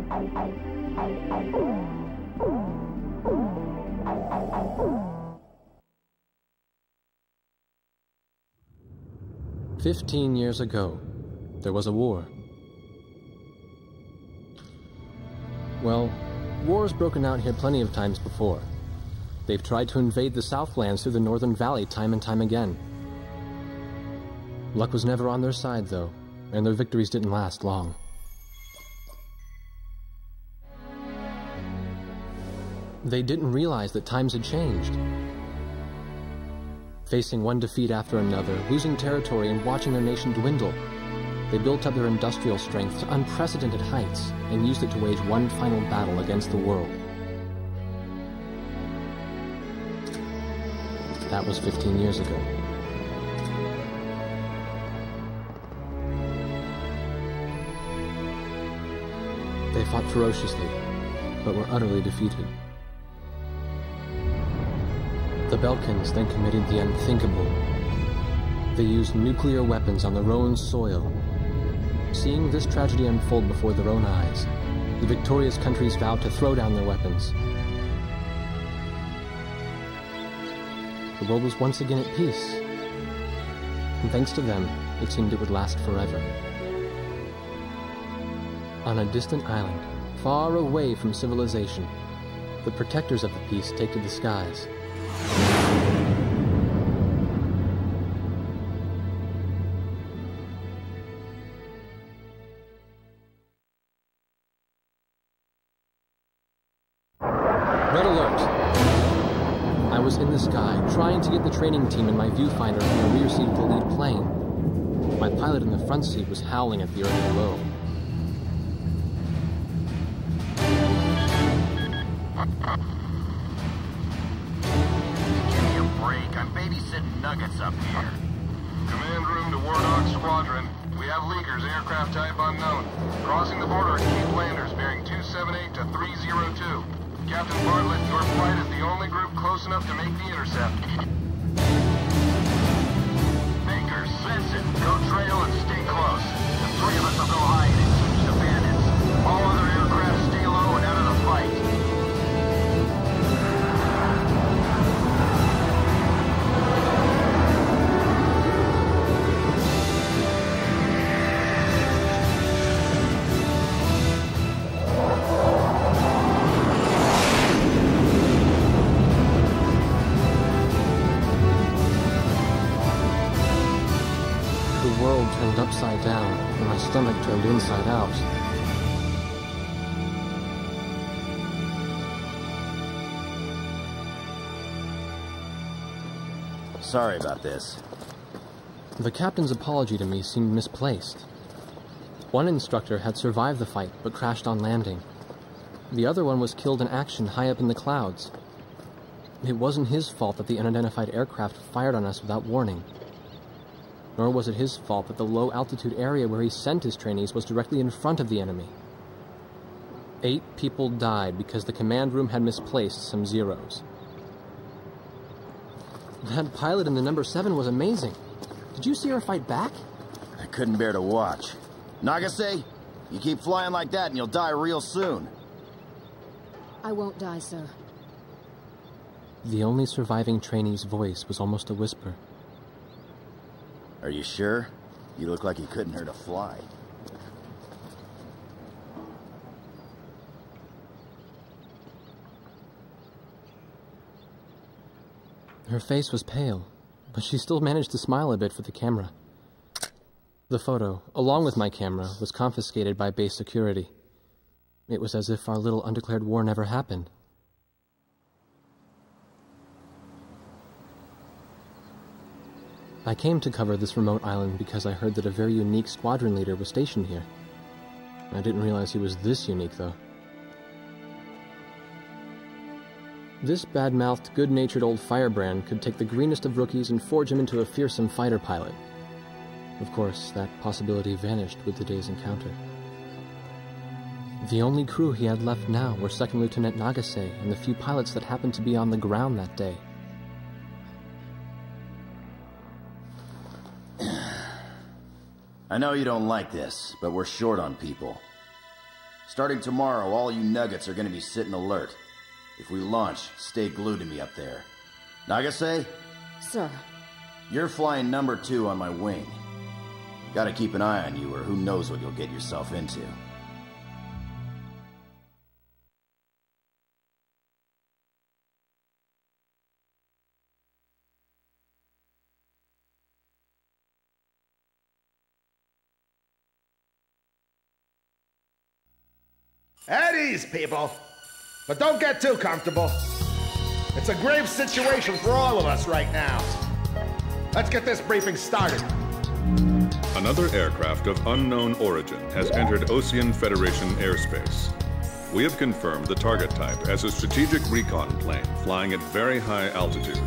"15 years ago, there was a war. Well, war's broken out here plenty of times before. They've tried to invade the Southlands through the Northern Valley time and time again. Luck was never on their side, though, and their victories didn't last long. They didn't realize that times had changed. Facing one defeat after another, losing territory and watching their nation dwindle, they built up their industrial strength to unprecedented heights and used it to wage one final battle against the world. That was 15 years ago. They fought ferociously, but were utterly defeated. The Belkans then committed the unthinkable. They used nuclear weapons on their own soil. Seeing this tragedy unfold before their own eyes, the victorious countries vowed to throw down their weapons. The world was once again at peace, and thanks to them, it seemed it would last forever. On a distant island, far away from civilization, the protectors of the peace take to the skies. Red alert! I was in the sky, trying to get the training team in my viewfinder from the rear seat of the lead plane. My pilot in the front seat was howling at the earth below. Give me a break. I'm babysitting nuggets up here. Command room to Wardog Squadron. We have leakers, aircraft type unknown. Crossing the border at Cape Landers, bearing 278 to 302. Captain Bartlett, your flight is the only group close enough to make the intercept. Bakers, listen. Go trail and stay close. The three of us will go hide and teach the bandits. All other aircraft stay low and out of the fight. The world turned upside down, and my stomach turned inside out. Sorry about this. The captain's apology to me seemed misplaced. One instructor had survived the fight, but crashed on landing. The other one was killed in action high up in the clouds. It wasn't his fault that the unidentified aircraft fired on us without warning. Nor was it his fault that the low-altitude area where he sent his trainees was directly in front of the enemy. 8 people died because the command room had misplaced some zeros. That pilot in the number 7 was amazing. Did you see her fight back? I couldn't bear to watch. Nagase, you keep flying like that and you'll die real soon. I won't die, sir. The only surviving trainee's voice was almost a whisper. Are you sure? You look like you couldn't hurt a fly. Her face was pale, but she still managed to smile a bit for the camera. The photo, along with my camera, was confiscated by base security. It was as if our little undeclared war never happened. I came to cover this remote island because I heard that a very unique squadron leader was stationed here. I didn't realize he was this unique, though. This bad-mouthed, good-natured old firebrand could take the greenest of rookies and forge him into a fearsome fighter pilot. Of course, that possibility vanished with the day's encounter. The only crew he had left now were Second Lieutenant Nagase and the few pilots that happened to be on the ground that day. I know you don't like this, but we're short on people. Starting tomorrow, all you nuggets are gonna be sitting alert. If we launch, stay glued to me up there. Nagase? Sir. You're flying number 2 on my wing. Gotta keep an eye on you, or who knows what you'll get yourself into. At ease, people. But don't get too comfortable. It's a grave situation for all of us right now. Let's get this briefing started. Another aircraft of unknown origin has entered Ocean Federation airspace. We have confirmed the target type as a strategic recon plane flying at very high altitude.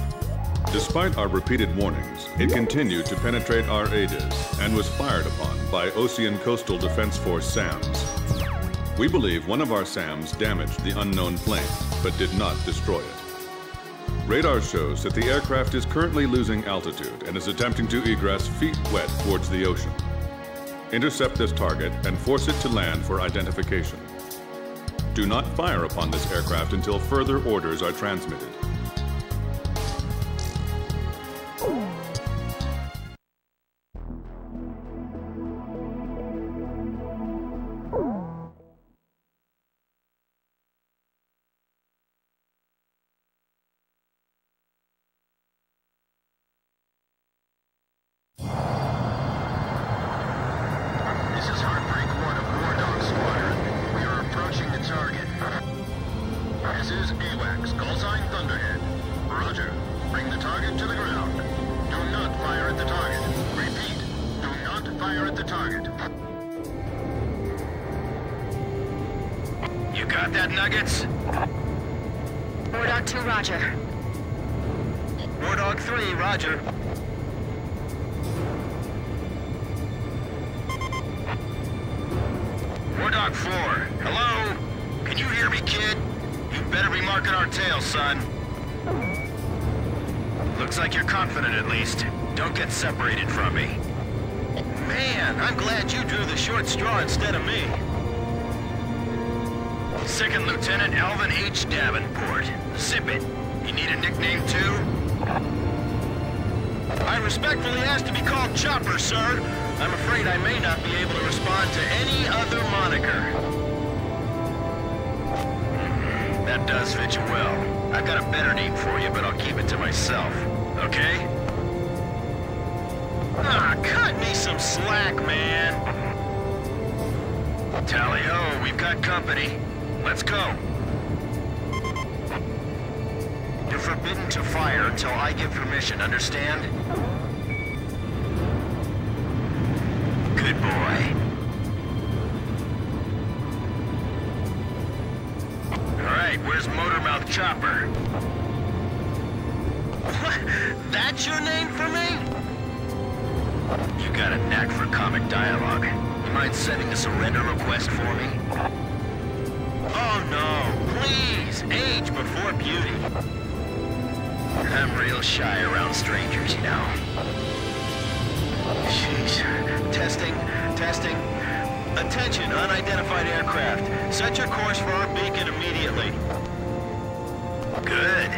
Despite our repeated warnings, it continued to penetrate our aegis and was fired upon by Ocean Coastal Defense Force SAMs. We believe one of our SAMs damaged the unknown plane, but did not destroy it. Radar shows that the aircraft is currently losing altitude and is attempting to egress feet wet towards the ocean. Intercept this target and force it to land for identification. Do not fire upon this aircraft until further orders are transmitted. You got that, Nuggets? Wardog 2, roger. Wardog 3, roger. Wardog 4, hello? Can you hear me, kid? You better be marking our tail, son. Looks like you're confident, at least. Don't get separated from me. Man, I'm glad you drew the short straw instead of me. Second Lieutenant Alvin H. Davenport. Zip it. You need a nickname, too? I respectfully ask to be called Chopper, sir. I'm afraid I may not be able to respond to any other moniker. That does fit you well. I've got a better name for you, but I'll keep it to myself. Okay? Ah, cut me some slack, man. Tally-ho, we've got company. Let's go. You're forbidden to fire until I give permission, understand? Good boy. All right, where's Motormouth Chopper? What? That's your name for me? You got a knack for comic dialogue. You mind sending a surrender request for me? Oh no, please, age before beauty. I'm real shy around strangers, you know. Jeez. Testing. Attention, unidentified aircraft. Set your course for our beacon immediately. Good.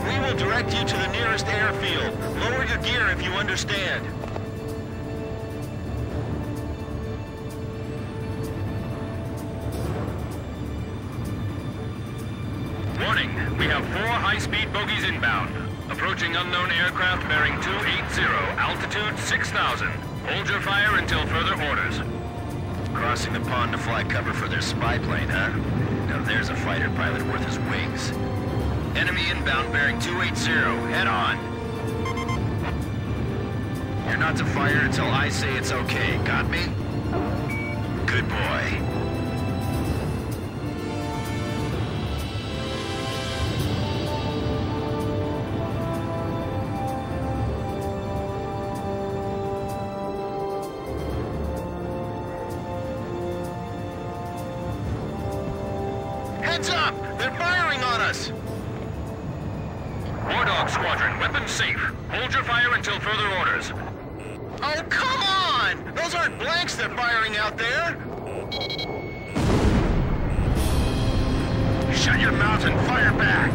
We will direct you to the nearest airfield. Lower your gear if you understand. Warning, we have 4 high-speed bogies inbound. Approaching unknown aircraft bearing 280, altitude 6,000. Hold your fire until further orders. Crossing the pond to fly cover for their spy plane, huh? Now there's a fighter pilot worth his wings. Enemy inbound bearing 280, head on. You're not to fire until I say it's okay, got me? Good boy. Heads up! They're firing on us! Wardog Squadron, weapons safe. Hold your fire until further orders. Oh, come on! on! Those aren't blanks they're firing out there! Shut your mouth and fire back!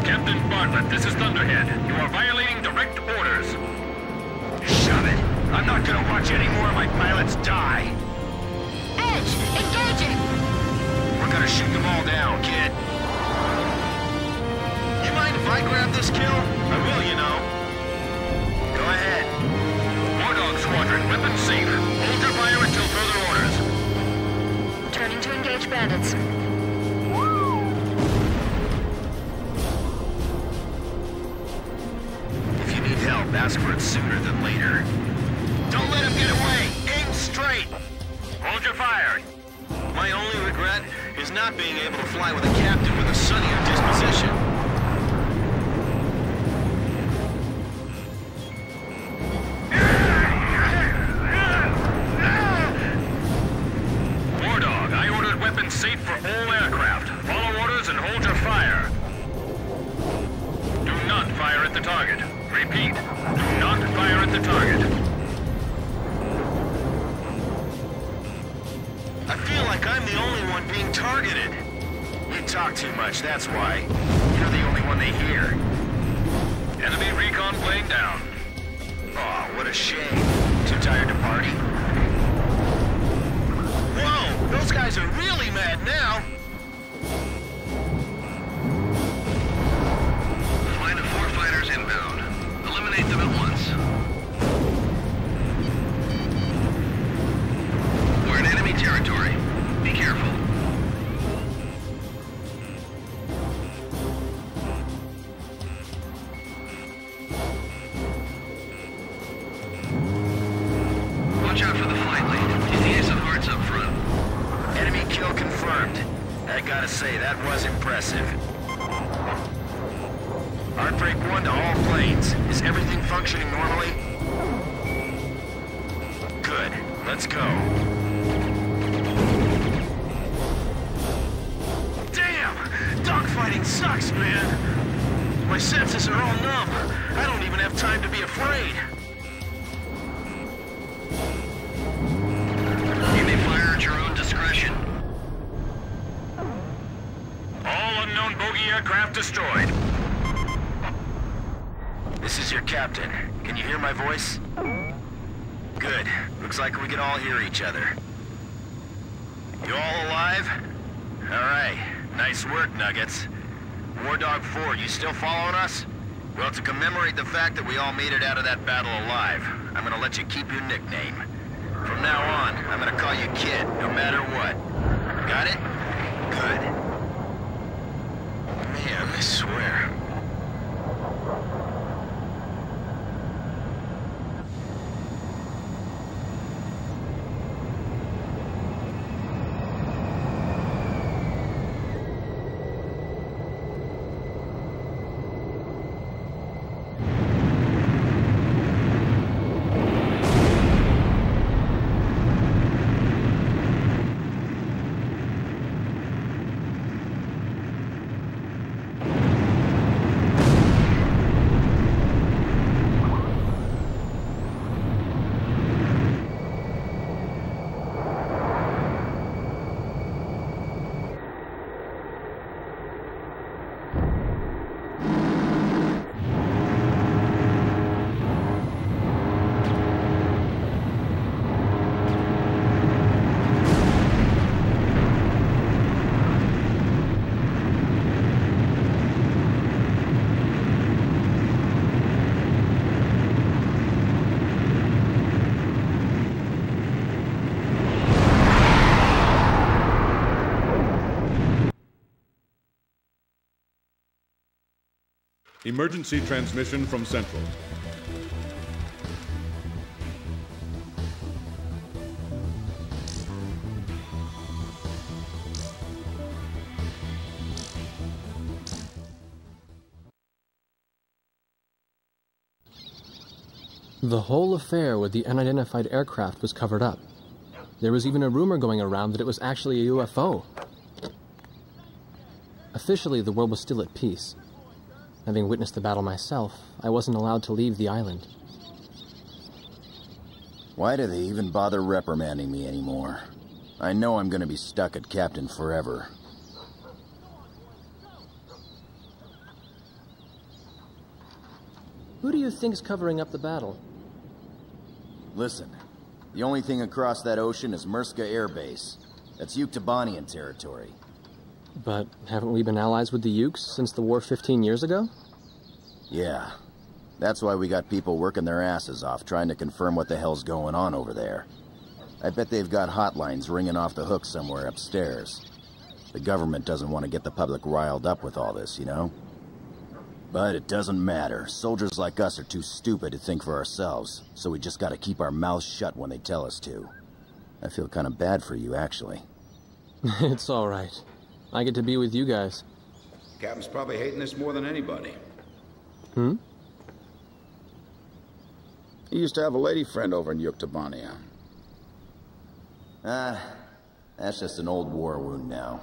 Captain Bartlett, this is Thunderhead. You are violating direct orders. Shut it! I'm not gonna watch any more of my pilots die! Edge! Engaging! We're gonna shoot them all down, kid. You mind if I grab this kill? I will, you know. Go ahead. War Dog Squadron, weapons safe. Hold your fire until further orders. Turning to engage bandits. If you need help, ask for it sooner than later. Don't let him get away! Aim straight! Hold your fire. My only regret is not being able to fly with a captain with a sunnier disposition. War Dog, I ordered weapons safe for all aircraft. Follow orders and hold your fire. Do not fire at the target. Repeat, do not fire at the target. I feel like I'm the only one being targeted. You talk too much, that's why. You're the only one they hear. Enemy recon plane down. Oh, what a shame. Too tired to party? Whoa! Those guys are really mad now! Flight of 4 fighters inbound. Eliminate them at once. We're in enemy territory. Be careful. Watch out for the flight lead. He's the ace of hearts up front. Enemy kill confirmed. I gotta say, that was impressive. Heartbreak 1 to all planes. Is everything functioning normally? Good. Let's go. Damn! Dogfighting sucks, man! My senses are all numb. I don't even have time to be afraid. You may fire at your own discretion. All unknown bogey aircraft destroyed. This is your captain. Can you hear my voice? Good. Looks like we can all hear each other. You all alive? Alright. Nice work, Nuggets. War Dog 4, you still following us? Well, to commemorate the fact that we all made it out of that battle alive, I'm gonna let you keep your nickname. From now on, I'm gonna call you Kid, no matter what. Got it? Good. Man, I swear. Emergency transmission from Central. The whole affair with the unidentified aircraft was covered up. There was even a rumor going around that it was actually a UFO. Officially, the world was still at peace. Having witnessed the battle myself, I wasn't allowed to leave the island. Why do they even bother reprimanding me anymore? I know I'm gonna be stuck at Captain forever. Who do you think's covering up the battle? Listen, the only thing across that ocean is Murska Air Base. That's Yuktobanian territory. But haven't we been allies with the Ukes since the war 15 years ago? Yeah. That's why we got people working their asses off trying to confirm what the hell's going on over there. I bet they've got hotlines ringing off the hook somewhere upstairs. The government doesn't want to get the public riled up with all this, you know? But it doesn't matter. Soldiers like us are too stupid to think for ourselves, so we just gotta keep our mouths shut when they tell us to. I feel kind of bad for you, actually. It's alright. I get to be with you guys. Captain's probably hating this more than anybody. Hmm? He used to have a lady friend over in Yuktobania. That's just an old war wound now.